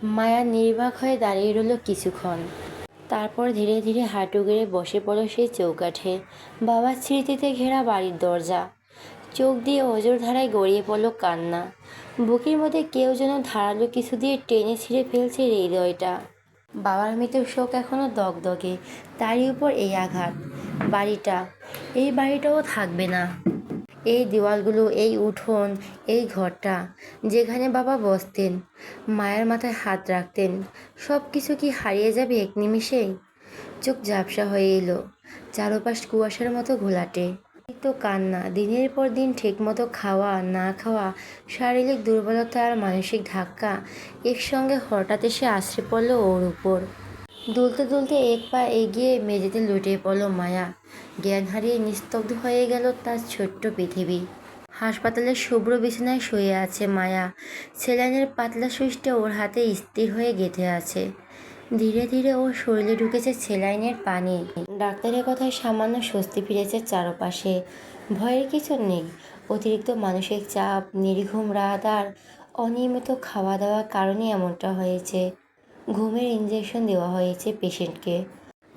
মায়া নির্বাক হয়ে দাঁড়িয়ে রইল কিছুক্ষণ। তারপর ধীরে ধীরে হাঁটু গেড়ে বসে পড়ল সেই চৌকাঠে। বাবার স্মৃতিতে ঘেরা বাড়ির দরজা। চোখ দিয়ে অজর ধারায় গড়িয়ে পড়ল কান্না। বুকের মধ্যে কেউ যেন ধারালো কিছু দিয়ে টেনে ছিঁড়ে ফেলছে হৃদয়টা। বাবার মৃত্যুর শোক এখনো দগদগে, তারই উপর এই আঘাত। বাড়িটা, এই বাড়িটাও থাকবে না। এই দেওয়ালগুলো, এই উঠোন, এই ঘরটা যেখানে বাবা বসতেন, মায়ের মাথায় হাত রাখতেন, সব কিছু কি হারিয়ে যাবে এক নিমিষেই? চোখ ঝাপসা হয়ে এলো, চারপাশ কুয়াশার মতো ঘোলাটে। তো কান্না, দিনের পর দিন ঠিকমতো খাওয়া না খাওয়া, শারীরিক দুর্বলতা আর মানসিক ধাক্কা একসঙ্গে হঠাৎ এসে আছড়ে পড়ল ওর উপর। দুলতে দুলতে এক পা এগিয়ে মেঝেতে লুটিয়ে পড়ল মায়া। জ্ঞান হারিয়ে নিস্তব্ধ হয়ে গেল তার ছোট্ট পৃথিবী। হাসপাতালের শুভ্র বিছানায় শুয়ে আছে মায়া। সেলাইনের পাতলা সুইচটা ওর হাতে স্থির হয়ে গেঁথে আছে। ধীরে ধীরে ওর শরীরে ঢুকেছে সেলাইনের পানি। ডাক্তারের কথায় সামান্য স্বস্তি ফিরেছে চারপাশে। ভয়ের কিছু নেই। অতিরিক্ত মানসিক চাপ, নির্ঘুম রাত আর অনিয়মিত খাওয়া দাওয়ার কারণে এমনটা হয়েছে। ঘুমের ইঞ্জেকশন দেওয়া হয়েছে পেশেন্টকে।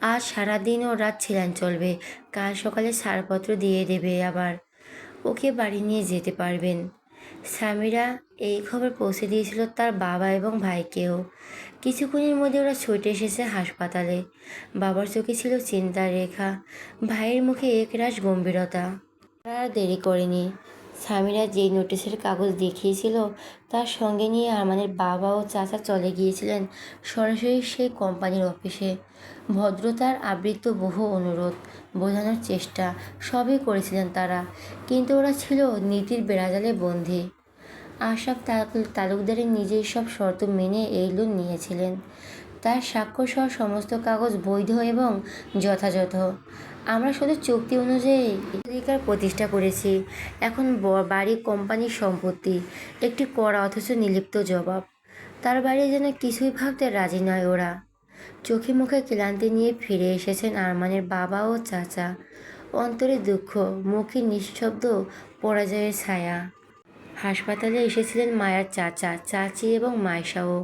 আজ সারাদিন ও রাত সেলাইন চলবে। কাল সকালে ছাড়পত্র দিয়ে দেবে আবার। ওকে বাড়ি নিয়ে যেতে পারবেন। সামিরা এই খবর পৌঁছে দিয়েছিল তার বাবা এবং ভাইকেও। কিছুক্ষণের মধ্যে ওরা ছুটে এসেছে হাসপাতালে। বাবার চোখে ছিল চিন্তার রেখা, ভাইয়ের মুখে একরাশ গম্ভীরতা। আর দেরি করেনি। সামিরা যেই নোটিশের কাগজ দেখিয়েছিল তার সঙ্গে নিয়ে আরমানের বাবা ও চাচা চলে গিয়েছিলেন সরাসরি সেই কোম্পানির অফিসে। ভদ্রতার আবৃত্ত বহু অনুরোধ, বোঝানোর চেষ্টা সবই করেছিলেন তারা, কিন্তু ওরা ছিল নীতির বেড়াজালে বন্দী। আশরাফ তালুকদারের নিজেই সব শর্ত মেনে এই লোন নিয়েছিলেন। তার স্বাক্ষরসহ সমস্ত কাগজ বৈধ এবং যথাযথ। আমরা শুধু চুক্তি অনুযায়ী অধিকার প্রতিষ্ঠা করেছি। এখন বাড়ি কোম্পানির সম্পত্তি। একটি কড়া অথচ নির্লিপ্ত জবাব। তার বাইরে যেন কিছুই ভাবতে রাজি নয় ওরা। চোখে মুখে ক্লান্তি নিয়ে ফিরে এসেছেন আরমানের বাবা ও চাচা। অন্তরে দুঃখ, মুখে নিঃশব্দ পরাজয়ের ছায়া। হাসপাতালে এসেছিলেন মায়ার চাচা, চাচি এবং মাইশাও।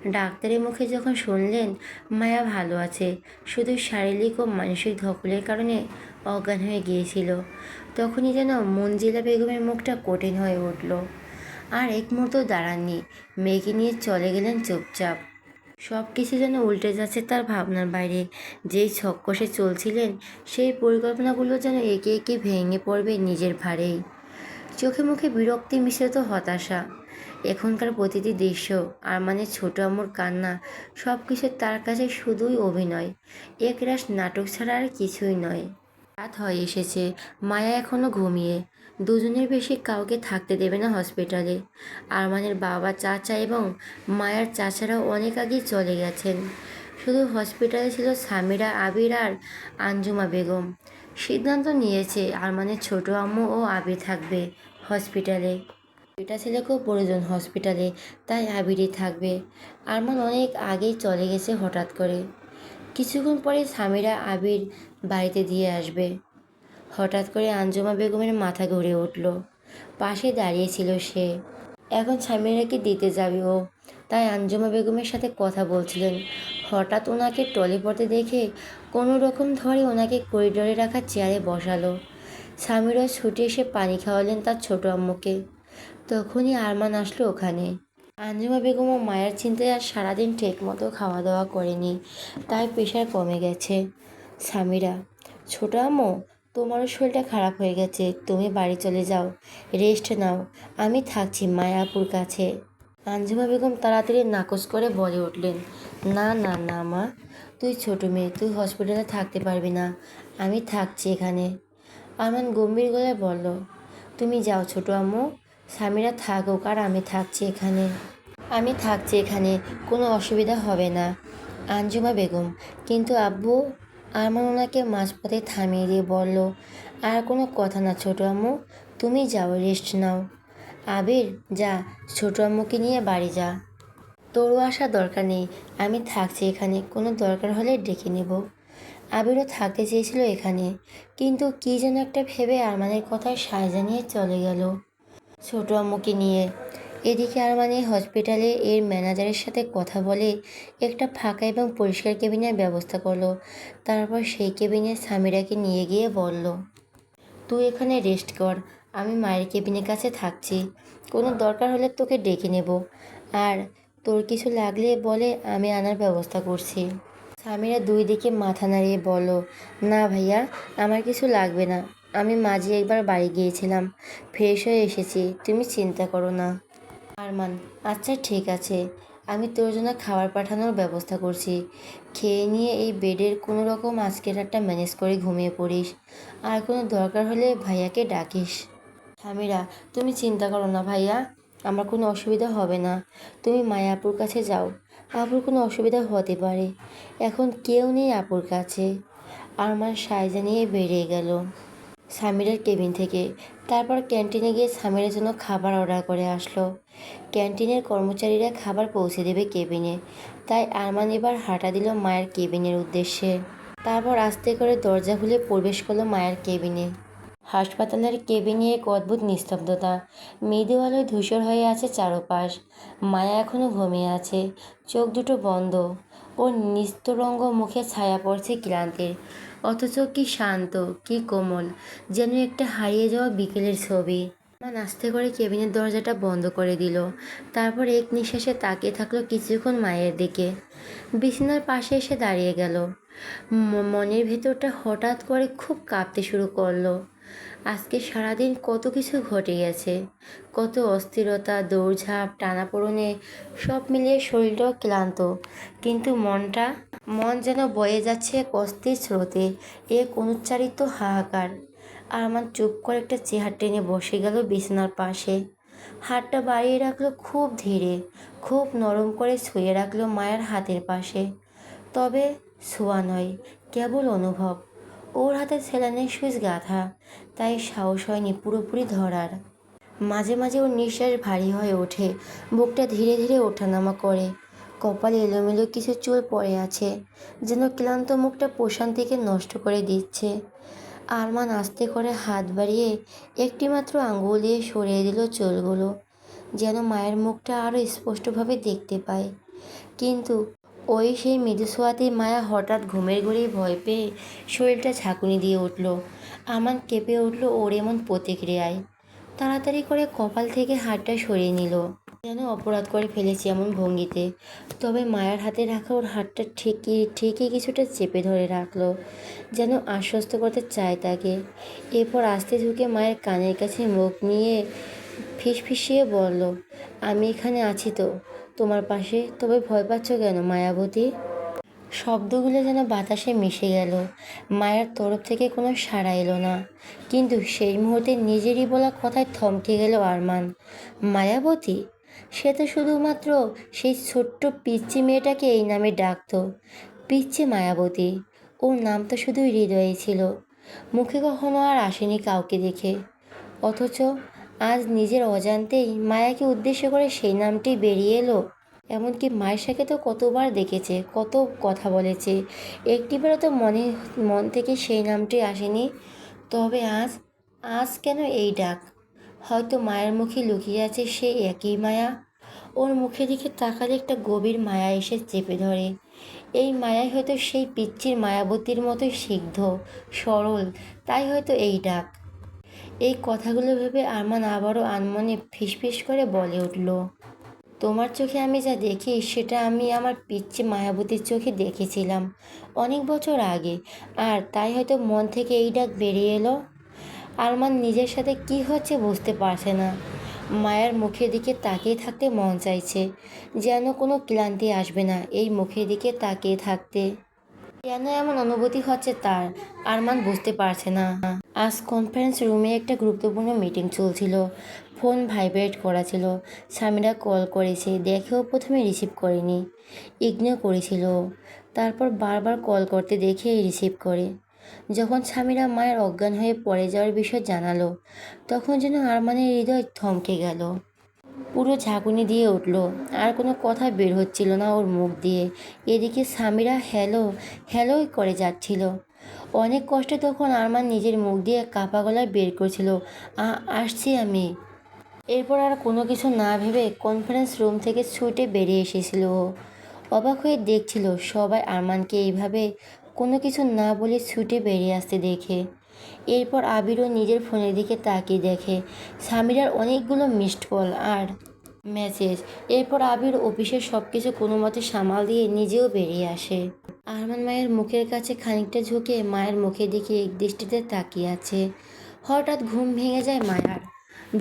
ডাক্তারের মুখে যখন শুনলেন মায়া ভালো আছে, শুধু শারীরিক ও মানসিক ধকলের কারণে অজ্ঞান হয়ে গিয়েছিল, তখনই যেন মঞ্জিলা বেগমের মুখটা কঠিন হয়ে উঠল। আর এক মুহূর্ত দাঁড়াননি, মেয়েকে নিয়ে চলে গেলেন চুপচাপ। সব কিছু যেন উল্টে যাচ্ছে তার ভাবনার বাইরে। যেই ছককষে চলছিলেন সেই পরিকল্পনাগুলো যেন একে একে ভেঙে পড়বে নিজের ভারেই। চোখে মুখে বিরক্তি মিশ্রিত হতাশা। এখনকার প্রতিটি দৃশ্য, আরমানের ছোট আম্মুর কান্না, সব কিছু তার কাছে শুধুই অভিনয়, একরাশ নাটক ছাড়া আর কিছুই নয়। রাত হয়ে এসেছে, মায়া এখনও ঘুমিয়ে। দুজনের বেশি কাউকে থাকতে দেবে না হসপিটালে। আরমানের বাবা, চাচা এবং মায়ার চাচারাও অনেক আগেই চলে গেছেন। শুধু হসপিটালে ছিল সামিরা, আবির আর আঞ্জুমা বেগম। সিদ্ধান্ত নিয়েছে আরমানের ছোট আম্মু ও আবির থাকবে হসপিটালে। এটা ছেলেকেও প্রয়োজন হসপিটালে, তাই আবিরই থাকবে। আরমান অনেক আগেই চলে গেছে হঠাৎ করে। কিছুক্ষণ পরে সামিরা আবির বাড়িতে দিয়ে আসবে। হঠাৎ করে আঞ্জুমা বেগমের মাথা ঘুরে উঠল। পাশে দাঁড়িয়েছিল সে। এখন সামিরাকে দিতে যাবে ও, তাই আঞ্জুমা বেগমের সাথে কথা বলছিলেন। হঠাৎ ওনাকে টলে পড়তে দেখে কোনো রকম ধরে ওনাকে করিডোরে রাখা চেয়ারে বসালো। সামিরা ছুটে এসে পানি খাওয়ালেন তার ছোট আম্মুকে। তখনই আরমান আসলো ওখানে। আঞ্জুমা বেগম ও মায়ের চিন্তায় আর সারাদিন ঠিকমতো খাওয়া দাওয়া করেনি, তাই প্রেশার কমে গেছে। সামিরা, ছোট আম্মু, তোমারও শরীরটা খারাপ হয়ে গেছে, তুমি বাড়ি চলে যাও, রেস্ট নাও, আমি থাকছি মায়াপুর কাছে। আঞ্জুমা বেগম তাড়াতাড়ি নাকচ করে বলে উঠলেন, না না না মা, তুই ছোট মেয়ে, তুই হসপিটালে থাকতে পারবি না, আমি থাকছি এখানে। আরমান গম্ভীর গলায় বলল, তুমি যাও ছোট আম্মু, সামিরা থাকুক আর আমি থাকছি এখানে। আমি থাকছি এখানে, কোনো অসুবিধা হবে না। আঞ্জুমা বেগম, কিন্তু আব্বু। আরমান ওনাকে মাঝপথে থামিয়ে দিয়ে বলল, আর কোনো কথা না ছোট আম্মু, তুমি যাও, রেস্ট নাও। আবির, যা, ছোট আম্মুকে নিয়ে বাড়ি যা। তোরও আসার দরকার নেই, আমি থাকছি এখানে, কোনো দরকার হলে ডেকে নেব। আবিরও থাকতে চেয়েছিল এখানে, কিন্তু কী যেন একটা ভেবে আরমানের কথায় সায় জানিয়ে চলে গেল ছোট আম্মুকে নিয়ে। এদিকে আরমানি হসপিটালে এর ম্যানেজারের সাথে কথা বলে একটা ফাঁকা এবং পরিষ্কার কেবিনের ব্যবস্থা করলো। তারপর সেই কেবিনে সামিরাকে নিয়ে গিয়ে বলল, তুই এখানে রেস্ট কর, আমি মায়ের কেবিনের কাছে থাকছি। কোনো দরকার হলে তোকে ডেকে নেব। আর তোর কিছু লাগলে বলে, আমি আনার ব্যবস্থা করছি। সামিরা দুই দিকে মাথা নাড়িয়ে বলল, না ভাইয়া, আমার কিছু লাগবে না। আমি মাঝে একবার বাড়ি গিয়েছিলাম, ফ্রেশ হয়ে এসেছি, তুমি চিন্তা করো না। আরমান, আচ্ছা ঠিক আছে, আমি তোর জন্য খাবার পাঠানোর ব্যবস্থা করছি। খেয়ে নিয়ে এই বেডের কোনো রকম আজকের রাতটা ম্যানেজ করে ঘুমিয়ে পড়িস। আর কোনো দরকার হলে ভাইয়াকে ডাকিস। সামিরা, তুমি চিন্তা করো না ভাইয়া, আমার কোনো অসুবিধা হবে না। তুমি মায়া আপুর কাছে যাও, আপুর কোনো অসুবিধা হতে পারে, এখন কেউ নেই আপুর কাছে। আরমান সাইজা নিয়ে বেরিয়ে গেল সামিরার কেবিন থেকে। তারপর ক্যান্টিনে গিয়ে সামিরের জন্য খাবার অর্ডার করে আসলো। ক্যান্টিনের কর্মচারীরা খাবার পৌঁছে দেবে কেবিনে, তাই আরমান এবার হাঁটা দিল মায়ের কেবিনের উদ্দেশ্যে। তারপর আস্তে করে দরজা খুলে প্রবেশ করলো মায়ের কেবিনে। হাসপাতালের কেবিনে এক অদ্ভুত নিস্তব্ধতা, মৃদু আলোয় ধূসর হয়ে আছে চারপাশ। মায়া এখনো ঘুমিয়ে আছে, চোখ দুটো বন্ধ। ওর নিস্তরঙ্গ মুখে ছায়া পড়ছে ক্লান্তির, অথচ কি শান্ত, কি কোমল, যেন একটা হারিয়ে যাওয়া বিকেলের ছবি। মান আস্তে করে কেবিনের দরজাটা বন্ধ করে দিল। তারপর এক নিঃশ্বাসে তাকিয়ে থাকলো কিছুক্ষণ মায়ের দিকে। বিছানার পাশে এসে দাঁড়িয়ে গেল। মনের ভেতরটা হঠাৎ করে খুব কাঁপতে শুরু করলো। আজকে সারাদিন কত কিছু ঘটে গেছে, কত অস্থিরতা, দৌড়ঝাঁপ, টানাপোড়েনে, সব মিলিয়ে শরীরটাও ক্লান্ত, কিন্তু মন যেন বয়ে যাচ্ছে এক অস্থির স্রোতে, এক অনুচ্চারিত হাহাকার। আরমান চুপ করে একটা চেয়ার টেনে বসে গেল বিছানার পাশে। হাতটা বাড়িয়ে রাখলো খুব ধীরে, খুব নরম করে ছুঁয়ে রাখলো মায়ের হাতের পাশে। তবে ছোঁয়া নয়, কেবল অনুভব। ওর হাতে সেলাইনের সুইচ গাঁথা, তাই সাহস হয়নি পুরোপুরি ধরার। মাঝে মাঝে ওর নিঃশ্বাস ভারী হয়ে ওঠে, বুকটা ধীরে ধীরে ওঠানামা করে। কপালে এলোমেলো কিছু চুল পড়ে আছে, যেন ক্লান্ত মুখটা প্রশান্তিকে নষ্ট করে দিচ্ছে। আরমান আস্তে করে হাত বাড়িয়ে একটিমাত্র আঙ্গুল দিয়ে সরিয়ে দিল চুলগুলো, যেন মায়ের মুখটা আরও স্পষ্টভাবে দেখতে পায়। কিন্তু ওই সেই মৃদু ছোঁয়াতেই মায়া হঠাৎ ঘুমের ঘোরেই ভয় পেয়ে শরীরটা ঝাঁকুনি দিয়ে উঠল। আমান কেঁপে উঠল ওর এমন প্রতিক্রিয়ায়। তাড়াতাড়ি করে কপাল থেকে হাতটা সরিয়ে নিল, যেন অপরাধ করে ফেলেছি এমন ভঙ্গিতে। তবে মায়ের হাতে রাখা ওর হাতটা ঠিকই ঠিকই কিছুটা চেপে ধরে রাখলো, যেন আশ্বস্ত করতে চায় তাকে। এরপর আস্তে ঝুঁকে মায়ের কানের কাছে মুখ নিয়ে ফিসফিসিয়ে বলল, আমি এখানে আছি তো, তোমার পাশে। তবে ভয় পাচ্ছ কেন মায়াবতী? শব্দগুলো যেন বাতাসে মিশে গেল। মায়ের তরফ থেকে কোনো সাড়া এলো না, কিন্তু সেই মুহূর্তে নিজেরই বলা কথায় থমকে গেল আরমান। মায়াবতী? সে তো শুধুমাত্র সেই ছোট্ট পিচ্চি মেয়েটাকে এই নামে ডাকতো, পিচ্চি মায়াবতী। ওর নাম তো শুধুই হৃদয়ে ছিল, মুখে কখনো আর আসেনি কাউকে দেখে। অথচ আজ নিজের অজান্তেই মায়াকে উদ্দেশ্য করে সেই নামটি বেরিয়ে এলো। এমনকি মায়ের সাথে তো কতবার দেখেছে, কত কথা বলেছে, একটিবারও তো মন থেকে সেই নামটি আসেনি। তবে আজ আজ কেন এই ডাক? হয়তো মায়ের মুখে লুকিয়ে আছে সেই একই মায়া। ওর মুখের দিকে তাকালে একটা গভীর মায়া এসে চেপে ধরে। এই মায়াই হয়তো সেই পিচ্চির মায়াবতীর মতোই সিগ্ধ, সরল, তাই হয়তো এই ডাক। এই কথাগুলো ভেবে আরমান আবারও আনমনে ফিসফিস করে বলে উঠল, তোমার চোখে আমি যা দেখি সেটা আমি আমার পিচ্চি মায়াবতীর চোখে দেখেছিলাম অনেক বছর আগে, আর তাই হয়তো মন থেকে এই ডাক বেরিয়ে এলো। আরমান নিজের সাথে কি হচ্ছে বুঝতে পারছে না। মায়ের মুখের দিকে তাকিয়ে থাকতে মন চাইছে, যেন কোনো ক্লান্তি আসবে না এই মুখের দিকে তাকিয়ে থাকতে। কেন এমন অনুভূতি হচ্ছে তার, আরমান বুঝতে পারছে না। আজ কনফারেন্স রুমে একটা গুরুত্বপূর্ণ মিটিং চলছিল। ফোন ভাইব্রেট করা ছিল। স্বামীরা কল করেছে, দেখেও প্রথমে রিসিভ করেনি, ইগনোর করেছিল। তারপর বারবার কল করতে দেখে রিসিভ করে। যখন স্বামীরা মায়ের অজ্ঞান হয়ে পড়ে যাওয়ার বিষয় জানালো, তখন যেন আরমানের হৃদয় থমকে গেল, পুরো ঝাঁকুনি দিয়ে উঠল। আর কোনো কথা বের হচ্ছিল না ওর মুখ দিয়ে। এদিকে স্বামীরা হ্যালো হ্যালোই করে যাচ্ছিল অনেক কষ্টে। তখন আরমান নিজের মুখ দিয়ে কাঁপা গলায় বের করছিল, আসছি আমি। এরপর আর কোনো কিছু না ভেবে কনফারেন্স রুম থেকে ছুটে বেরিয়ে এসেছিল ও। অবাক হয়ে দেখছিল সবাই আরমানকে এইভাবে কোনো কিছু না বলে ছুটে বেরিয়ে আসতে দেখে। এরপর আবিরও নিজের ফোনের দিকে তাকিয়ে দেখে সামিরার অনেকগুলো মিসড কল আর মেসেজ। এরপর আবির অফিসের সব কিছু কোনো মতে সামাল দিয়ে নিজেও বেরিয়ে আসে। আরমান মায়ের মুখের কাছে খানিকটা ঝুঁকে মায়ের মুখের দিকে এক দৃষ্টিতে তাকিয়ে আছে। হঠাৎ ঘুম ভেঙে যায় মায়ার।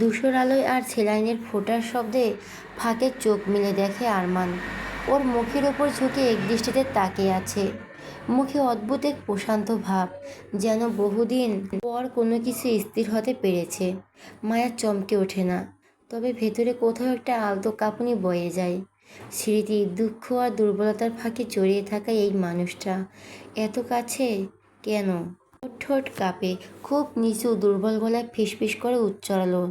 ধূসর আলোয় আর সেলাইনের ফোঁটার শব্দে ফাঁকে চোখ মেলে দেখে আরমান ওর মুখের ওপর ঝুঁকে এক দৃষ্টিতে তাকিয়ে আছে। মুখে অদ্ভুত এক প্রশান্ত ভাব, যেন বহুদিন পর কোনো কিছু স্থির হতে পেরেছে। মায়া চমকে ওঠে না, তবে ভেতরে কোথাও একটা আলতো কাঁপুনি বয়ে যায়। স্মৃতি, দুঃখ আর দুর্বলতার ফাঁকে জড়িয়ে থাকা এই মানুষটা এত কাছে কেন? ওর ঠোঁট কাঁপে, খুব নিচু দুর্বল গলায় ফিসফিস করে উচ্চারণ,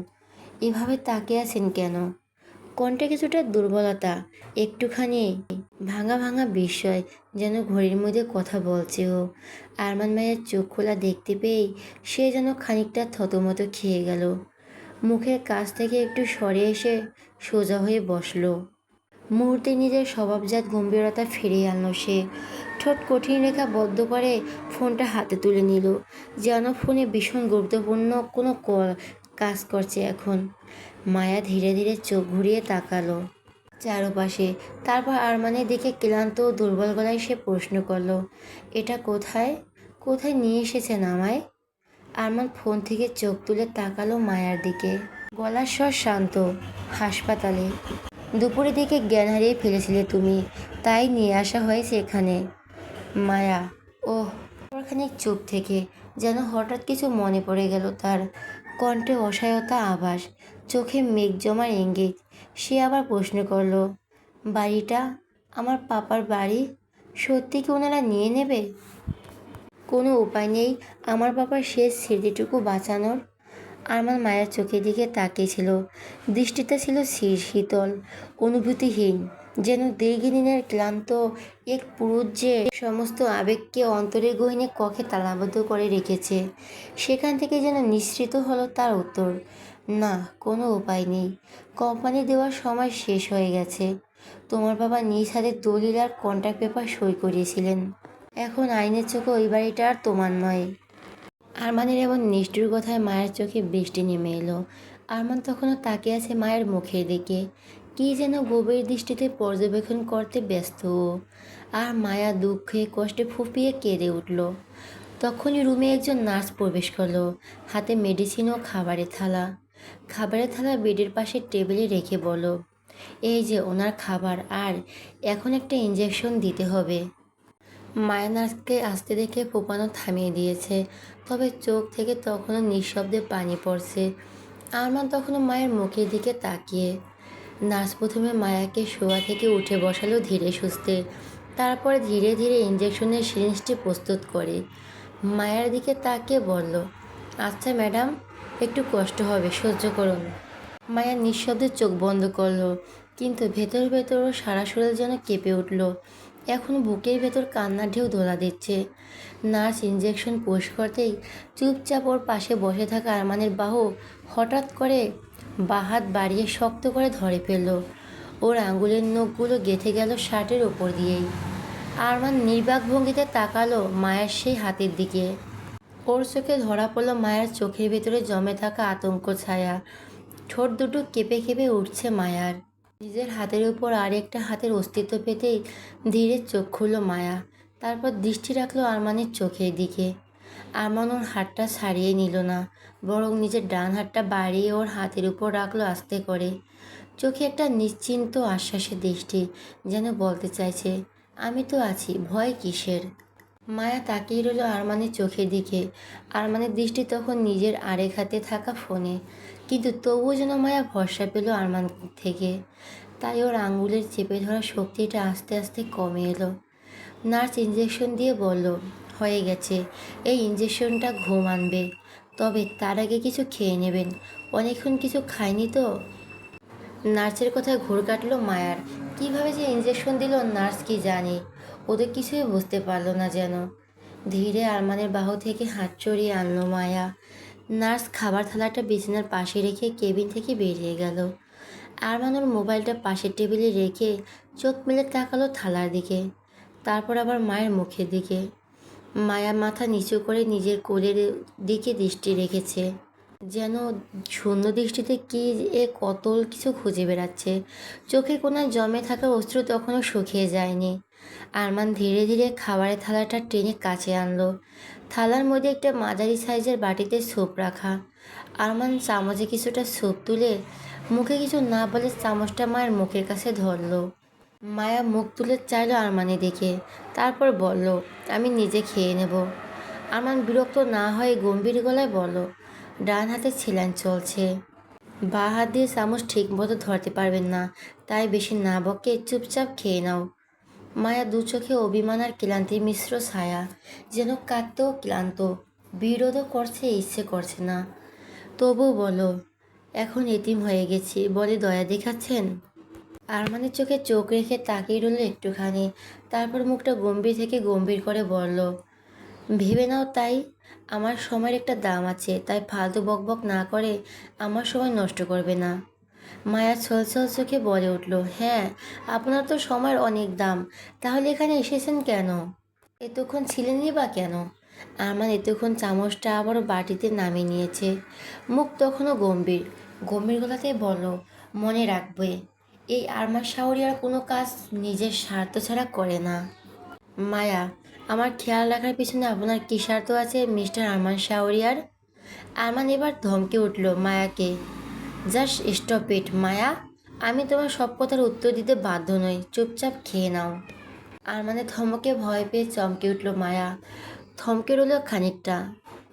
এভাবে তাকিয়ে আছেন কেন? কণ্ঠে কিছুটা দুর্বলতা, একটুখানি ভাঙা ভাঙা বিস্ময়, যেন ঘড়ির মধ্যে কথা বলছে ও। আরমান মায়ের চোখ খোলা দেখতে পেয়েই সে যেন খানিকটা থতমত খেয়ে গেল। মুখের কাছ থেকে একটু সরে এসে সোজা হয়ে বসলো। মুহূর্তে নিজের স্বভাবজাত গম্ভীরতা ফিরিয়ে আনলো সে। ঠোঁট কঠিন রেখা বদ্ধ করে ফোনটা হাতে তুলে নিল, যেন ফোনে ভীষণ গুরুত্বপূর্ণ কোনো কল কাজ করছে এখন। মায়া ধীরে ধীরে চোখ ঘুরিয়ে তাকালো চারপাশে, তারপর আরমানের দিকে ক্লান্ত ও দুর্বল গলায় সে প্রশ্ন করলো, এটা কোথায়? কোথায় নিয়ে এসেছেন আমায়? আরমান ফোন থেকে চোখ তুলে তাকালো মায়ার দিকে। গলার স্বর শান্ত, হাসপাতালে। দুপুরের দিকে জ্ঞান হারিয়ে ফেলেছিলে তুমি, তাই নিয়ে আসা হয়েছে এখানে। মায়া, ওহ। খানিক চুপ থেকে যেন হঠাৎ কিছু মনে পড়ে গেল তার। কণ্ঠে অসহায়তা আভাস, চোখে মেঘ জমার ইঙ্গিত। সে আবার প্রশ্ন করলো, বাড়িটা? আমার পাপার বাড়ি? সত্যি কি ওনারা নিয়ে নেবে? কোনো উপায় নেই আমার পাপার শেষ স্মৃতিটুকু বাঁচানোর? আরমান মায়ের চোখের দিকে তাকিয়েছিল। দৃষ্টিটা ছিল শীতল, অনুভূতিহীন, যেন দীর্ঘদিনের ক্লান্ত এক পুরুষ যে সমস্ত আবেগকে অন্তরের গহীনে কক্ষে তালাবদ্ধ করে রেখেছে। সেখান থেকে যেন নিঃসৃত হলো তার উত্তর, না, কোনো উপায় নেই। কোম্পানি দেওয়ার সময় শেষ হয়ে গেছে। তোমার বাবা নিজ হাতে দলিল আর কন্ট্রাক্ট পেপার সই করিয়েছিলেন। এখন আইনের চোখে ওই বাড়িটা আর তোমার নয়। আরমানের এমন নিষ্ঠুর কথায় মায়ের চোখে বৃষ্টি নেমে এলো। আরমান তখনও তাকিয়ে আছে মায়ের মুখের দিকে, কি যেন গভীর দৃষ্টিতে পর্যবেক্ষণ করতে ব্যস্ত ও। আর মায়া দুঃখে কষ্টে ফুঁপিয়ে কেঁদে উঠল। তখনই রুমে একজন নার্স প্রবেশ করলো, হাতে মেডিসিন ও খাবারের থালা বেডের পাশে টেবিলে রেখে বলল, এই যে ওনার খাবার, আর এখন একটা ইঞ্জেকশন দিতে হবে। মায়া নার্সকে আসতে দেখে ফোপানো থামিয়ে দিয়েছে, তবে চোখ থেকে তখনও নিঃশব্দে পানি পড়ছে। আরমান তখনও মায়ের মুখের দিকে তাকিয়ে। নার্স প্রথমে মায়াকে শোয়া থেকে উঠে বসালো ধীরে সুস্থে, তারপরে ধীরে ধীরে ইঞ্জেকশনের সিরিঞ্জটি প্রস্তুত করে মায়ের দিকে তাকিয়ে বলল, আচ্ছা ম্যাডাম, একটু কষ্ট হবে, সহ্য করুন। মায়া নিঃশব্দে চোখ বন্ধ করলো, কিন্তু ভেতর ভেতরও সারা শরীর যেন কেঁপে উঠল। এখন বুকের ভেতর কান্নার ঢেউ দোলা দিচ্ছে। নার্স ইঞ্জেকশন পুশ করতেই চুপচাপ ওর পাশে বসে থাকা আরমানের বাহু হঠাৎ করে বাহাত বাড়িয়ে শক্ত করে ধরে ফেলল। ওর আঙুলের নখগুলো গেঁথে গেল শার্টের ওপর দিয়েই। আরমান নির্বাক ভঙ্গিতে তাকালো মায়ের সেই হাতের দিকে। ওর চোখে ধরা পড়ল মায়ের চোখের ভেতরে জমে থাকা আতঙ্ক ছায়া। ঠোঁট দুটো কেঁপে কেঁপে উঠছে মায়ার। নিজের হাতের উপর আরেকটা হাতের অস্তিত্ব পেতেই ধীরে চোখ খুলল মায়া। তারপর দৃষ্টি রাখলো আরমানের চোখের দিকে। আরমান ওর হাতটা ছাড়িয়ে নিল না, বরং নিজের ডান হাতটা বাড়িয়ে ওর হাতের উপর রাখলো আস্তে করে। চোখে একটা নিশ্চিন্ত আশ্বাসের দৃষ্টি, যেন বলতে চাইছে, আমি তো আছি, ভয় কিসের? মায়া তাকিয়ে রইল আরমানের চোখের দিকে। আরমানের দৃষ্টি তখন নিজের আরেক হাতে থাকা ফোনে, কিন্তু তবুও যেন মায়া ভরসা পেল আরমান থেকে। তাই ওর আঙুলের চেপে ধরা শক্তিটা আস্তে আস্তে কমে এলো। নার্স ইঞ্জেকশন দিয়ে বলল, হয়ে গেছে, এই ইঞ্জেকশনটা ঘুম আনবে, তবে তার আগে কিছু খেয়ে নেবেন, অনেকক্ষণ কিছু খায়নি তো। নার্সের কথায় ঘোর কাটলো মায়ার। কিভাবে যে ইঞ্জেকশন দিল নার্স কি জানে, ওদের কিছুই বুঝতে পারলো না যেন। ধীরে আরমানের বাহু থেকে হাত চড়িয়ে আনলো মায়া। নার্স খাবার থালাটা বিছানার পাশে রেখে কেবিন থেকে বেরিয়ে গেল। আরমান ওর মোবাইলটা পাশের টেবিলে রেখে চোখ মেলে তাকালো থালার দিকে, তারপর আবার মায়ের মুখের দিকে। মায়া মাথা নিচু করে নিজের কোলের দিকে দৃষ্টি রেখেছে, যেন শূন্য দৃষ্টিতে কি কত কিছু খুঁজে বেড়াচ্ছে। চোখে কোনায় জমে থাকা অশ্রু তখনও শুকিয়ে যায়নি। আরমান ধীরে ধীরে খাবারের থালাটা টেনে কাছে আনলো। থালার মধ্যে একটা মাঝারি সাইজের বাটিতে স্যুপ রাখা। আরমান চামচে কিছুটা স্যুপ তুলে মুখে কিছু না বলে চামচটা মায়ের মুখের কাছে ধরলো। মায়া মুখ তুলে চাইলো আরমানের দিকে, তারপর বলল, আমি নিজে খেয়ে নেব। আরমান বিরক্ত না হয়ে গম্ভীর গলায় বলল, ডান হাতে ছেলাইন চলছে, বাঁ হাত দিয়ে চামচ ঠিক মতো ধরতে পারবেন না, তাই বেশি না বকে চুপচাপ খেয়ে নাও। মায়া দু চোখে অভিমান আর ক্লান্তির মিশ্র ছায়া, যেন কাঁদতেও ক্লান্ত, বিরোধও করছে, ইচ্ছে করছে না। তবু বলো, এখন এতিম হয়ে গেছি বলে দয়া দেখাচ্ছেন? আরমানের চোখে চোখ রেখে তাকিয়ে রইল একটুখানি, তারপর মুখটা গম্ভীর থেকে গম্ভীর করে বলল, ভেবে নাও তাই, আমার সময়ের একটা দাম আছে, তাই ফালতু বকবক না করে আমার সময় নষ্ট করবে না। মায়া ছলছল চোখে বলে উঠল, হ্যাঁ, আপনার তো সময়ের অনেক দাম, তাহলে এখানে এসেছেন কেন? এতক্ষণ ছিলেনই বা কেন? আরমান এতক্ষণ চামচটা আবারও বাটিতে নামিয়ে নিয়েছে, মুখ তখনও গম্ভীর। গম্ভীর গলাতে বলল, মনে রাখবে, এই আরমান শাওরিয়ার কোনো কাজ নিজের স্বার্থ ছাড়া করে না। মায়া, আমার খেয়াল রাখার পিছনে আপনার কী স্বার্থ আছে মিস্টার আরমান শাওরিয়ার? আরমান এবার ধমকে উঠল মায়াকে, জাস্ট স্টপ ইট মায়া, আমি তোমার সব কথার উত্তর দিতে বাধ্য নই, চুপচাপ খেয়ে নাও। আরমানের ধমকে ভয় পেয়ে চমকে উঠল মায়া, থমকে রইল খানিকটা।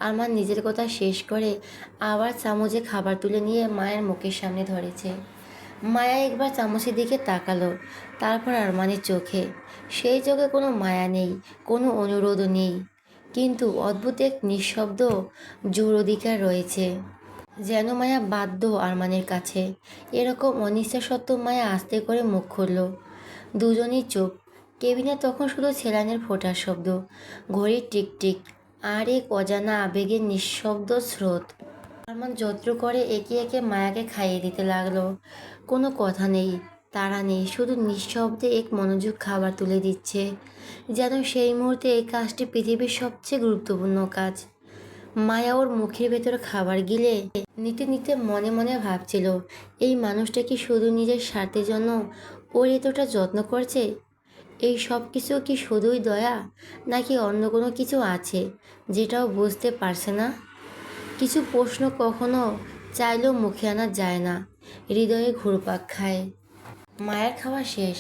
আরমান নিজের কথা শেষ করে আবার চামচে খাবার তুলে নিয়ে মায়ের মুখের সামনে ধরেছে। মায়া একবার চামচের দিকে তাকালো, তারপর আরমানের চোখে। সেই চোখে কোনো মায়া নেই, কোনো অনুরোধও নেই, কিন্তু অদ্ভুত এক নিঃশব্দ জোর অধিকার রয়েছে, যেন মায়া বাধ্য আরমানের কাছে। এরকম অনিচ্ছা সত্ত্বেও মায়া আস্তে করে মুখ খুলল। দুজনেই চুপ। কেবিনে তখন শুধু ছেলানের ফোঁটার শব্দ, ঘড়ির টিকটিক, আর এক অজানা আবেগের নিঃশব্দ স্রোত। আরমান যত্র করে একে একে মায়াকে খাইয়ে দিতে লাগলো। কোনো কথা নেই, তাড়া নেই, শুধু নিঃশব্দে এক মনোযোগ খাবার তুলে দিচ্ছে, যেন সেই মুহূর্তে এই কাজটি পৃথিবীর সবচেয়ে গুরুত্বপূর্ণ কাজ। মায়া ওর মুখের ভেতর খাবার গিলে নিতে নিতে মনে মনে ভাবছিল, এই মানুষটা কি শুধু নিজের স্বার্থের জন্য ওর এতটা যত্ন করছে? এই সব কিছু কি শুধুই দয়া, নাকি অন্য কোনো কিছু আছে যেটাও বুঝতে পারছে না? কিছু প্রশ্ন কখনো চাইলেও মুখে আনা যায় না, হৃদয়ে ঘুরপাক খায়। মায়ের খাওয়া শেষ।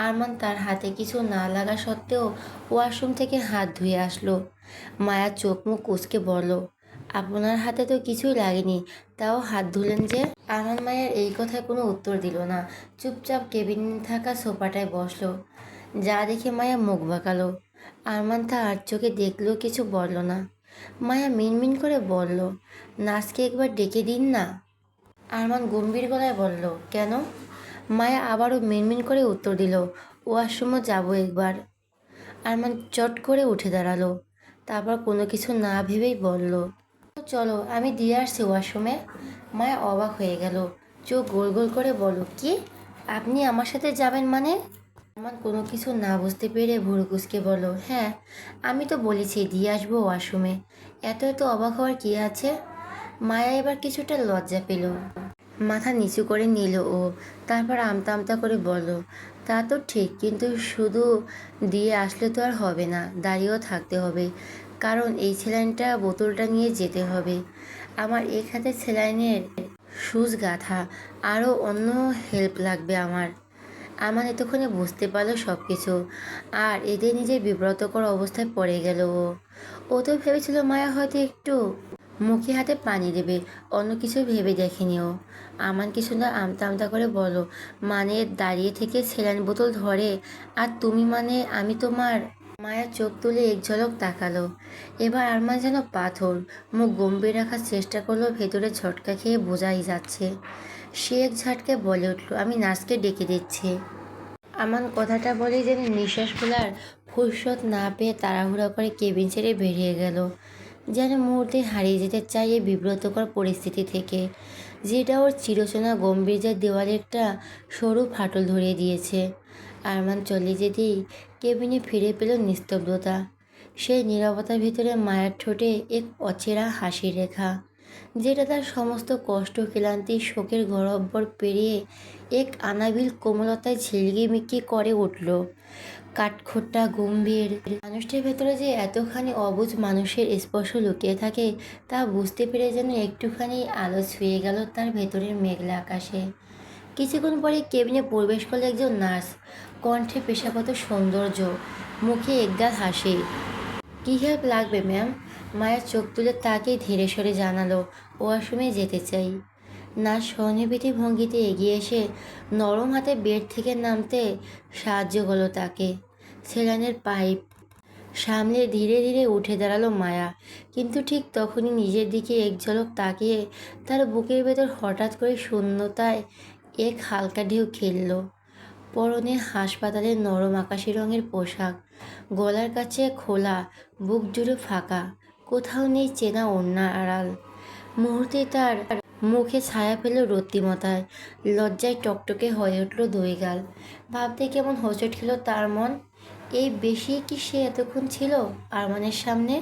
আরমান তার হাতে কিছু না লাগা সত্ত্বেও ওয়াশরুম থেকে হাত ধুয়ে আসলো। মায়া চোখ মুখ কুঁচকে বলল, আপনার হাতে তো কিছুই লাগেনি, তাও হাত ধুলেন যে? আরমান মায়ের এই কথায় কোনো উত্তর দিল না, চুপচাপ কেবিন থাকা সোফাটায় বসলো। যা দেখে মায়া মুখ বাঁকালো। আরমান তা আর চোখে দেখলেও কিছু বলল না। মায়া মিনমিন করে বলল, নার্সকে একবার ডেকে দিন না। আরমান গম্ভীর গলায় বলল, কেন? মায়া আবারও মিনমিন করে উত্তর দিল, ওয়াশরুমও যাবো একবার। আরমান চট করে উঠে দাঁড়ালো, তারপর কোনো কিছু না ভেবেই বলল, চলো আমি দিয়ে আসছি ওয়াশরুমে। মায়া অবাক হয়ে গেল, চোখ গোল গোল করে বলল, কি, আপনি আমার সাথে যাবেন মানে? আরমান কোনো কিছু না বুঝতে পেরে ভুরু কুঁচকে বলল, হ্যাঁ, আমি তো বলেছি দিয়ে আসবো ওয়াশরুমে, এত এত অবাক হওয়ার কী আছে? মায়া এবার কিছুটা লজ্জা পেল, মাথা নিচু করে নিল ও, তারপর আমতা আমতা করে বলল, তা তো ঠিক, কিন্তু শুধু দিয়ে আসলে তো আর হবে না, দাঁড়িয়েও থাকতে হবে, কারণ এই স্যালাইনটা বোতলটা নিয়ে যেতে হবে। আমার এক হাতে স্যালাইনের সুচ গাঁথা, আরও অন্য হেল্প লাগবে আমার। আমার এতক্ষণে বুঝতে পারলো সব কিছু, আর এতে নিজের বিব্রতকর অবস্থায় পড়ে গেল ও। ও তো ভেবেছিল মায়া হয়তো একটু মুখে হাতে পানি দেবে, অন্য কিছু ভেবে দেখেনি ও। আমান কিছু না আমতা আমতা করে বলো, মানে দাঁড়িয়ে থেকে স্যালাইন বোতল ধরে, আর তুমি মানে আমি তোমার? মায়া চোখ তুলে এক ঝলক তাকালো। এবার আরমান যেন পাথর, মুখ গম্ভীর রাখার চেষ্টা করলো, ভেতরে ঝটকা খেয়ে বোঝাই যাচ্ছে। সে এক ঝাটকে বলে উঠল, আমি নার্সকে ডেকে দিচ্ছি। আমান কথাটা বলেই যেন নিঃশ্বাস ফেলার ফুরসত না পেয়ে তাড়াহুড়া করে কেবিন ছেড়ে বেরিয়ে গেল। যেন মুহূর্তে হারিয়ে যেতে চায় এই বিব্রতকর পরিস্থিতি থেকে, যেটা ওর চিরচেনা গম্ভীর্যের দেওয়ালে একটা সরু ফাটল ধরিয়ে দিয়েছে। আরমান চলে যেতেই কেবিনে ফিরে পেল নিস্তব্ধতা। সেই নীরবতার ভিতরে মায়ের ঠোঁটে এক অচেনা হাসির রেখা, যেটা তার সমস্ত কষ্ট, ক্লান্তি, শোকের গহ্বর পেরিয়ে এক আনাবিল কোমলতায় ঝিলমিকি করে উঠল। কাঠখোট্টা গম্ভীর মানুষটির ভেতরে যে এতখানি অবুঝ মানুষের স্পর্শ লুকিয়ে থাকে তা বুঝতে পেরে যেন একটুখানি আলো ছুঁয়ে গেল তার ভেতরের মেঘলা আকাশে। কিছুক্ষণ পরে কেবিনে প্রবেশ করলো একজন নার্স, কণ্ঠে পেশাগত সৌন্দর্য, মুখে একগাল হাসি। কী হেল্প লাগবে ম্যাম? মায়ের চোখ তুলে তাকে ধীরে সরে জানালো, ওয়াশরুমে যেতে চাই। নার্স সহানুভূতি ভঙ্গিতে এগিয়ে এসে নরম হাতে বেড থেকে নামতে সাহায্য করলো তাকে। সেলাইনের পাইপ সামলে ধীরে ধীরে উঠে দাঁড়ালো মায়া, কিন্তু ঠিক তখনই নিজের দিকে এক ঝলক তাকিয়ে তার বুকের ভেতর হঠাৎ করে শূন্যতায় এক হালকা ঢেউ খেলল। পরনে হাসপাতালের নরম আকাশি রঙের পোশাক, গলার কাছে খোলা, বুক জুড়ে ফাঁকা, কোথাও নেই চেনা ওড়নার আড়াল। মুহূর্তে তার মুখে ছায়া পেল রক্তিমতায়, লজ্জায় টকটকে হয়ে উঠল দুই গাল। ভাবতে কেমন হোঁচট খেল তার মন। এই বেশি কি সে এতক্ষণ ছিল আরমানের সামনে?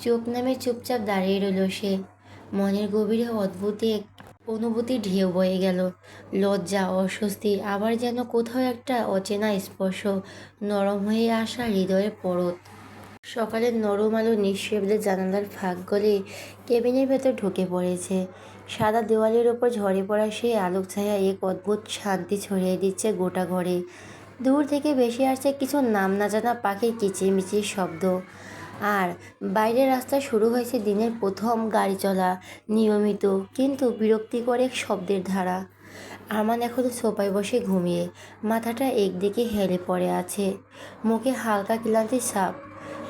চোখ নামে চুপচাপ দাঁড়িয়ে রইল সে। মনের গভীরে অদ্ভুত এক অনুভূতি ঢেউ বয়ে গেল, লজ্জা, অস্বস্তি, আবার যেন কোথাও একটা অচেনা স্পর্শ, নরম হয়ে আসা হৃদয়ের পরত। সকালের নরম আলো নিঃশব্দে জানালার ফাঁক গলে কেবিনের ভেতর ঢুকে পড়েছে। সাদা দেওয়ালের ওপর ঝরে পড়া সেই আলোক ছায়া এক অদ্ভুত শান্তি ছড়িয়ে দিচ্ছে গোটা ঘরে। দূর থেকে ভেসে আসছে কিছু নাম না জানা পাখির কিচিরমিচির শব্দ। আর বাইরের রাস্তায় শুরু হয়েছে দিনের প্রথম গাড়ি চলা, নিয়মিত কিন্তু বিরক্তিকর এক শব্দের ধারা। আরমান এখনো সোফায় বসে ঘুমিয়ে, মাথাটা একদিকে হেলে পড়ে আছে, মুখে হালকা ক্লান্তির ছাপ।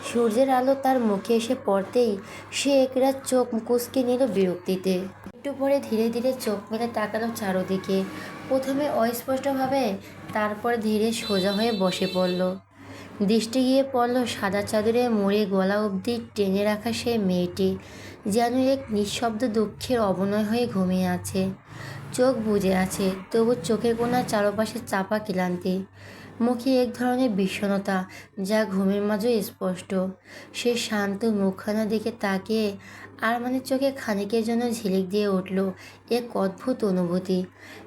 সূর্যের আলো তার মুখে এসে পড়তেই সে একরাত চোখ কুঁচকে নিল বিরক্তিতে। একটু পরে ধীরে ধীরে চোখ মেলে তাকালো চারদিকে, প্রথমে অস্পষ্টভাবে, তারপর ধীরে সোজা হয়ে বসে পড়ল। দৃষ্টি গিয়ে পড়ল সাদা চাদরে মুড়ে গলা অবধি টেনে রাখা সেই মেয়েটি, যেন এক নিঃশব্দ দুঃখের অবনয় হয়ে ঘুমিয়ে আছে। চোখ বুজে আছে, তবু চোখের কোণার চারপাশে চাপা ক্লান্তি, মুখে এক ধরনের বিষণ্ণতা যা ঘুমের মাঝেও স্পষ্ট। সে শান্ত মুখখানা দিকে তাকিয়ে আরমানের চোখে খানিকের জন্য ঝিলিক দিয়ে উঠল এক অদ্ভুত অনুভূতি,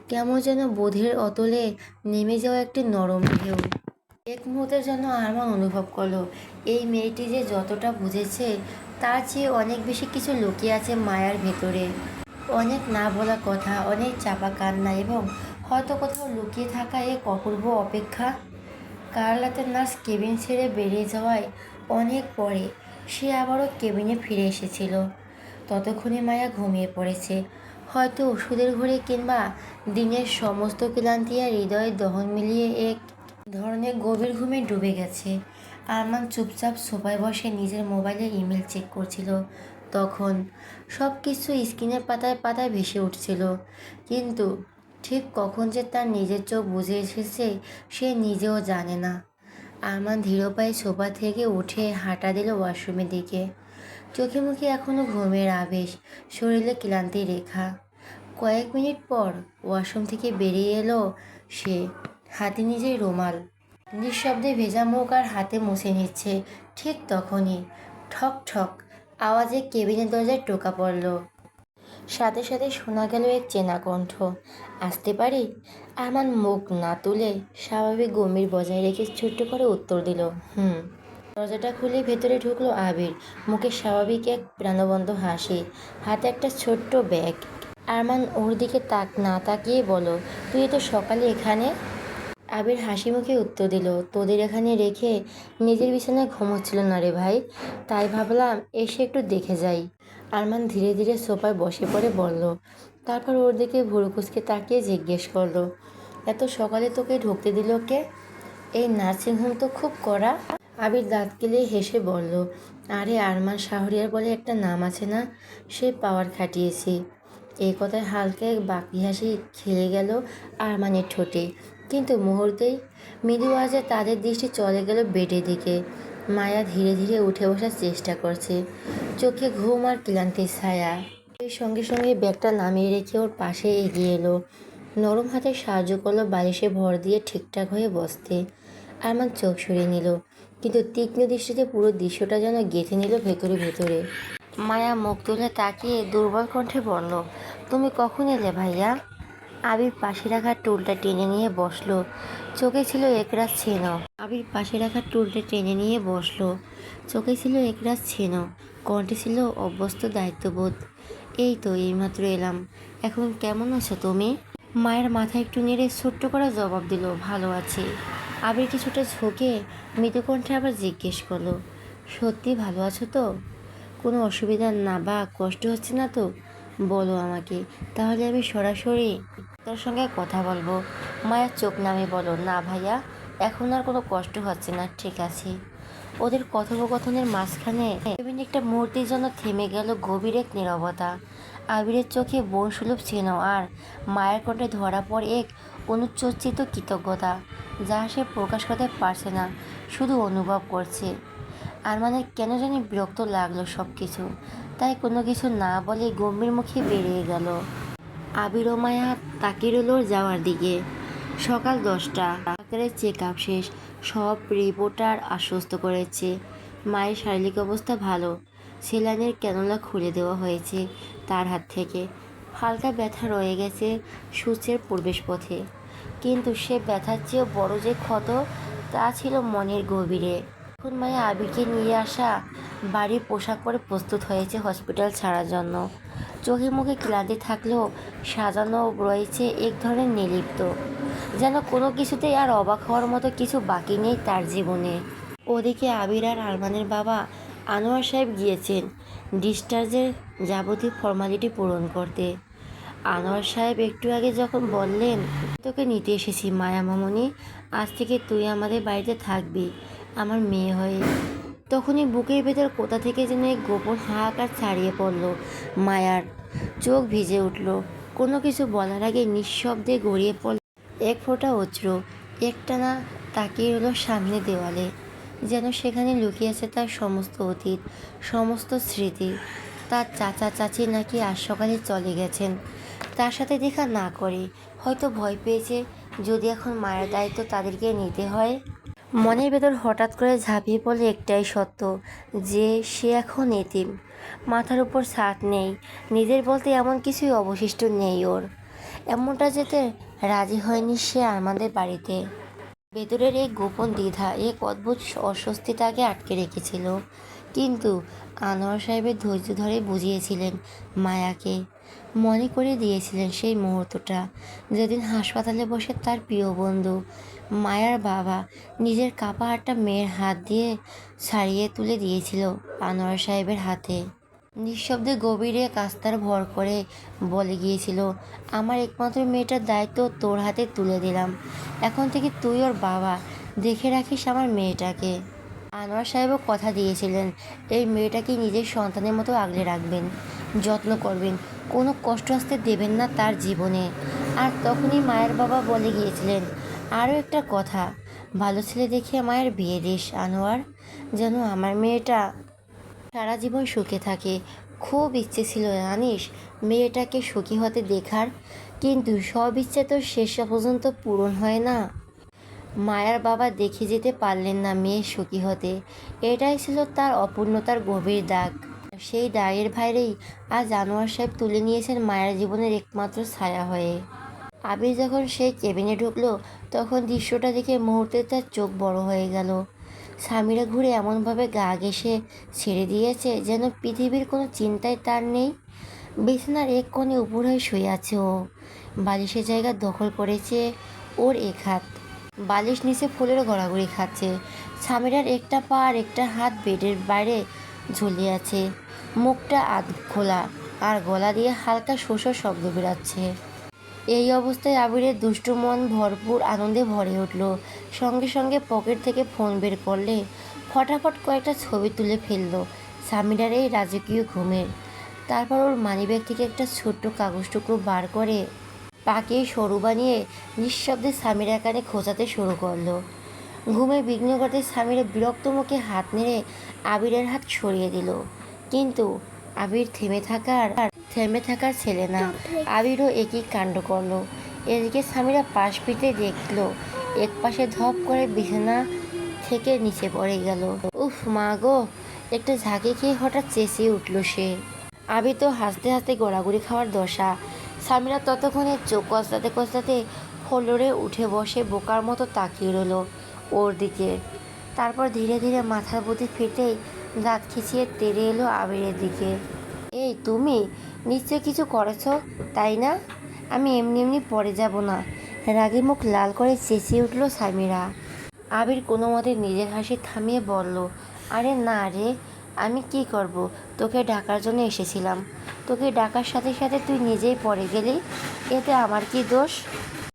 কেমন যেন বোধের অতলে নেমে যাওয়া একটি নরম ঢেউ। এক মুহূর্তের জন্য আরমান অনুভব করলো এই মেয়েটি যে যতটা বুঝেছে তার চেয়ে অনেক বেশি কিছু লুকিয়ে আছে মায়ার ভেতরে। অনেক না বলা কথা, অনেক চাপা কান্না এবং হয়তো কোথাও লুকিয়ে থাকা এক অপূর্ব অপেক্ষা। কাল রাতে নার্স কেবিন ছেড়ে বেরিয়ে যাওয়ায় অনেক পরে সে আবারও কেবিনে ফিরে এসেছিল। ততক্ষণে মায়া ঘুমিয়ে পড়েছে, হয়তো ওষুধের ঘরে কিংবা দিনের সমস্ত ক্লান্তি আর হৃদয়ের দহন মিলিয়ে এক ধরনের গভীর ঘুমে ডুবে গেছে। আরমান চুপচাপ সোফায় বসে নিজের মোবাইলে ইমেল চেক করছিল। তখন সব কিছু স্ক্রিনের পাতায় পাতায় ভেসে উঠছিল, কিন্তু ঠিক কখন যে তার নিজের চোখ বুজে এসেছে সে নিজেও জানে না। আরমান ধীর পায়ে সোফা থেকে উঠে হাঁটা দিল ওয়াশরুমের দিকে। চোখে মুখে এখনো ঘুমের আবেশ, শরীরে ক্লান্তির রেখা। কয়েক মিনিট পর ওয়াশরুম থেকে বেরিয়ে এলো সে, হাতে নিজের রুমাল, নিঃশব্দে ভেজা মুখ আর হাতে মুছে নিচ্ছে। ঠিক তখনই ঠক ঠক আওয়াজে কেবিনের দরজায় টোকা পড়ল। সাথে সাথে শোনা গেল এক চেনা কণ্ঠ, আসতে পারি? আরমান মুখ না তুলে স্বাভাবিক গম্ভীর বজায় রেখে ছোট্ট করে উত্তর দিল, হুম। দরজাটা খুলে ভেতরে ঢুকলো আবির, মুখে স্বাভাবিক এক প্রাণবন্ত হাসি, হাতে একটা ছোট্ট ব্যাগ। আরমান ওর দিকে না তাকিয়ে বলো, তুই তো সকালে এখানে? আবির হাসি মুখে উত্তর দিল, তোদের এখানে রেখে নিজের বিছানায় ঘুমোচ্ছিল না রে ভাই, তাই ভাবলাম এসে একটু দেখে যাই। আরমান ধীরে ধীরে সোফায় বসে পড়ে বলল, তারপর ওর দিকে ভুরু কুঁচকে তাকিয়ে জিজ্ঞেস করলো, এত সকালে তোকে ঢুকতে দিল কে? এই নার্সিংহোম তো খুব কড়া। আবির দাঁত কেলিয়ে হেসে বলল, আরে আরমান শাহরিয়ার বলে একটা নাম আছে না, সে পাওয়ার খাটিয়েছি। এই কথায় হালকা এক বাকি হাসি খেলে গেল আরমানের ঠোঁটে, কিন্তু মুহূর্তেই মৃদু আওয়াজে তাদের দৃষ্টি চলে গেল বেডের দিকে। মায়া ধীরে ধীরে উঠে বসার চেষ্টা করছে, চোখে ঘুম আর ক্লান্তির ছায়া। এই সঙ্গে সঙ্গে ব্যাগটা নামিয়ে রেখে ওর পাশে এগিয়ে এলো, নরম হাতে সাহায্য করলো বালিশে ভর দিয়ে ঠিকঠাক হয়ে বসতে। আরমান চোখ সরিয়ে নিল, কিন্তু তীক্ষ্ণ দৃষ্টিতে পুরো দৃশ্যটা যেন গেঁথে নিল ভেতরে ভেতরে। মায়া মুখ তুলে তাকিয়ে দুর্বল কণ্ঠে বলল, তুমি কখন এলে ভাইয়া? আবির পাশে রাখা টুলটা টেনে নিয়ে বসলো, চোখে ছিল একরাশ ছেনো। কণ্ঠে ছিল অভ্যস্ত দায়িত্ববোধ। এই তো এইমাত্র এলাম, এখন কেমন আছো তুমি? মায়ের মাথা একটু নেড়ে ছোট্ট করে জবাব দিল, ভালো আছি। আবির কিছুটা ঝোঁকে মৃদু কণ্ঠে আবার জিজ্ঞেস করলো, সত্যি ভালো আছো তো? কোনো অসুবিধা না বা কষ্ট হচ্ছে না তো? বলো আমাকে, তাহলে আমি সরাসরি তার সঙ্গে কথা বলবো। মায়ের চোখ নামে বলো, না ভাইয়া, এখন আর কোনো কষ্ট হচ্ছে না, ঠিক আছে। ওদের কথোপকথনের মাঝখানে একটা মুহূর্তের জন্য থেমে গেল গভীর এক নীরবতা। আবিরের চোখে বনসুলভ ছিল আর মায়ের কণ্ঠে ধরা পড়ে এক অনুচ্চর্চিত কৃতজ্ঞতা, যা সে প্রকাশ করতে পারছে না, শুধু অনুভব করছে। আরমানের কেন জানি বিরক্ত লাগলো সব কিছু, তাই কোনো কিছু না বলে গম্ভীর মুখে বেরিয়ে গেল। আবির ও মায়া তাকিয়ে রইল যাওয়ার দিকে। সকাল 10টা, ডাক্তারের চেক আপ শেষ, সব রিপোর্টার আশ্বস্ত করেছে মায়ের শারীরিক অবস্থা ভালো। সেলাইনের ক্যানুলা খুলে দেওয়া হয়েছে তার হাত থেকে। হালকা ব্যথা রয়ে গেছে সূচের প্রবেশপথে, কিন্তু সে ব্যথার চেয়েও বড় যে ক্ষত, তা ছিল মনের গভীরে। এখন মায়া আবিরকে নিয়ে আসা বাড়ির পোশাক পরে প্রস্তুত হয়েছে হসপিটাল ছাড়ার জন্য। চোখে মুখে ক্লান্তি থাকলেও সাজানো রয়েছে এক ধরনের নির্লিপ্ত, যেন কোনো কিছুতেই আর অবাক হওয়ার মতো কিছু বাকি নেই তার জীবনে। ওদিকে আবির আর আরমানের বাবা আনোয়ার সাহেব গিয়েছেন ডিসচার্জের যাবতীয় ফর্মালিটি পূরণ করতে। আনোয়ার সাহেব একটু আগে যখন বললেন, তোকে নিতে এসেছি মায়া মামনি, আজ থেকে তুই আমাদের বাড়িতে থাকবি আমার মেয়ে হয়ে, তখনই বুকের ভেতর কোথা থেকে যেন এক গোপন হাহাকার ছাড়িয়ে পড়ল মায়ার। চোখ ভিজে উঠল, কোনো কিছু বলার আগে নিঃশব্দে গড়িয়ে পড়ল এক ফোঁটা অশ্রু। একটানা তাকিয়ে রইল সামনে দেওয়ালে, যেন সেখানে লুকিয়ে আছে তার সমস্ত অতীত, সমস্ত স্মৃতি। তার চাচা চাচি নাকি আজ সকালে চলে গেছেন, তার সাথে দেখা না করে হয়তো ভয় পেয়েছে যদি এখন মায়ের দায়িত্ব তাদেরকে নিতে হয়। মনের ভেতর হঠাৎ করে ঝাঁপিয়ে পড়লে একটাই সত্য, যে সে এখন এতিম। মাথার উপর ছাদ নেই, নিজের বলতে এমন কিছুই অবশিষ্ট নেই ওর। এমনটা যেতে রাজি হয়নি সে আরমানদের বাড়িতে। ভেতরের এক গোপন দ্বিধা, এক অদ্ভুত অস্বস্তি তাকে আটকে রেখেছিল। কিন্তু আনোয়ার সাহেবের ধৈর্য ধরে বুঝিয়েছিলেন মায়াকে, মনে করিয়ে দিয়েছিলেন সেই মুহূর্তটা যেদিন হাসপাতালে বসে তার প্রিয় বন্ধু মায়ার বাবা নিজের কাপা হাতটা মেয়ের হাত দিয়ে ছাড়িয়ে তুলে দিয়েছিল আনোয়ার সাহেবের হাতে। নিঃশব্দে গভীরে কাস্তার ভর করে বলে গিয়েছিল, আমার একমাত্র মেয়েটার দায়িত্ব তোর হাতে তুলে দিলাম, এখন থেকে তুই ওর বাবা, দেখে রাখিস আমার মেয়েটাকে। আনোয়ার সাহেবও কথা দিয়েছিলেন এই মেয়েটাকে নিজের সন্তানের মতো আগলে রাখবেন, যত্ন করবেন, কোনো কষ্ট আসতে দেবেন না তার জীবনে। আর তখনই মায়ের বাবা বলে গিয়েছিলেন, আরও একটা কথা, ভালো ছেলে দেখিয়ে মায়ের বিয়ে দিস আনোয়ার, যেন আমার মেয়েটা সারা জীবন সুখে থাকে। খুব ইচ্ছে ছিল জানিস মেয়েটাকে সুখী হতে দেখার, কিন্তু সব ইচ্ছে তো শেষ পর্যন্ত পূরণ হয় না। মায়ার বাবা দেখে যেতে পারলেন না মেয়ে সুখী হতে, এটাই ছিল তার অপূর্ণতার গভীর দাগ। সেই দাগের ভাইরেই আজ আনোয়ার সাহেব তুলে নিয়েছেন মায়ের জীবনের একমাত্র ছায়া হয়ে। আবির যখন সেই কেবিনে ঢুকলো, তখন দৃশ্যটা দেখে মুহূর্তে তার চোখ বড় হয়ে গেল। স্বামীরা ঘুরে এমনভাবে গা ঘেঁষে ছেড়ে দিয়েছে যেন পৃথিবীর কোনো চিন্তাই তার নেই। বিছানার এক কোণে উপর হয়ে শুয়ে আছে ও, বালিশের জায়গা দখল করেছে ওর এক হাত, বালিশ নিচে ফুলের গড়াগড়ি খাচ্ছে। স্বামীরার একটা পা আর একটা হাত বেডের বাইরে ঝুলিয়ে আছে, মুখটা আধ খোলা আর গলা দিয়ে হালকা শোষো শব্দ বেরাচ্ছে। এই অবস্থায় আবিরের দুষ্টু মন ভরপুর আনন্দে ভরে উঠল। সঙ্গে সঙ্গে পকেট থেকে ফোন বের করলে ফটাফট কয়েকটা ছবি তুলে ফেললো সামিরার এই রাজকীয় ঘুমের। তারপর ওর মানিব্যাগ থেকে একটা ছোট্ট কাগজ টুকরো বার করে পাকিয়ে সরু বানিয়ে নিঃশব্দে সামিরার কানে খোঁচাতে শুরু করলো। ঘুমে বিঘ্ন করতে সামিরা বিরক্ত মুখে হাত নেড়ে আবিরের হাত সরিয়ে দিল। কিন্তু আবির থেমে থাকার ছেলে না। আবিরও একই কাণ্ড করলো। এদিকে সামিরা পাশ ফিরতে দেখলো এক পাশে ধপ করে বিছানা থেকে নিচে পড়ে গেল। উফ মা গো! একটা ঝাঁকে খেয়ে হঠাৎ চেঁচিয়ে উঠল সে। আবির তো হাসতে হাসতে গড়াগড়ি খাওয়ার দশা। সামিরা ততক্ষণে চোখ কচলাতে কচলাতে ফ্লোরে উঠে বসে বোকার মতো তাকিয়ে রইল ওর দিকে। তারপর ধীরে ধীরে মাথার বুদ্ধি ফিরতেই দাঁত খিচিয়ে তেড়ে এলো আবিরের দিকে। এই তুমি নিশ্চয় কিছু করেছো, তাই না? আমি এমনি এমনি পড়ে যাব না। রাগে মুখ লাল করে চেঁচিয়ে উঠল সামিরা। আবির কোনো মতে নিজের হাসি থামিয়ে বলল, আরে না রে, আমি কি করব? তোকে ডাকার জন্য এসেছিলাম। তোকে ডাকার সাথে সাথে তুই নিজেই পড়ে গেলি, এতে আমার কি দোষ?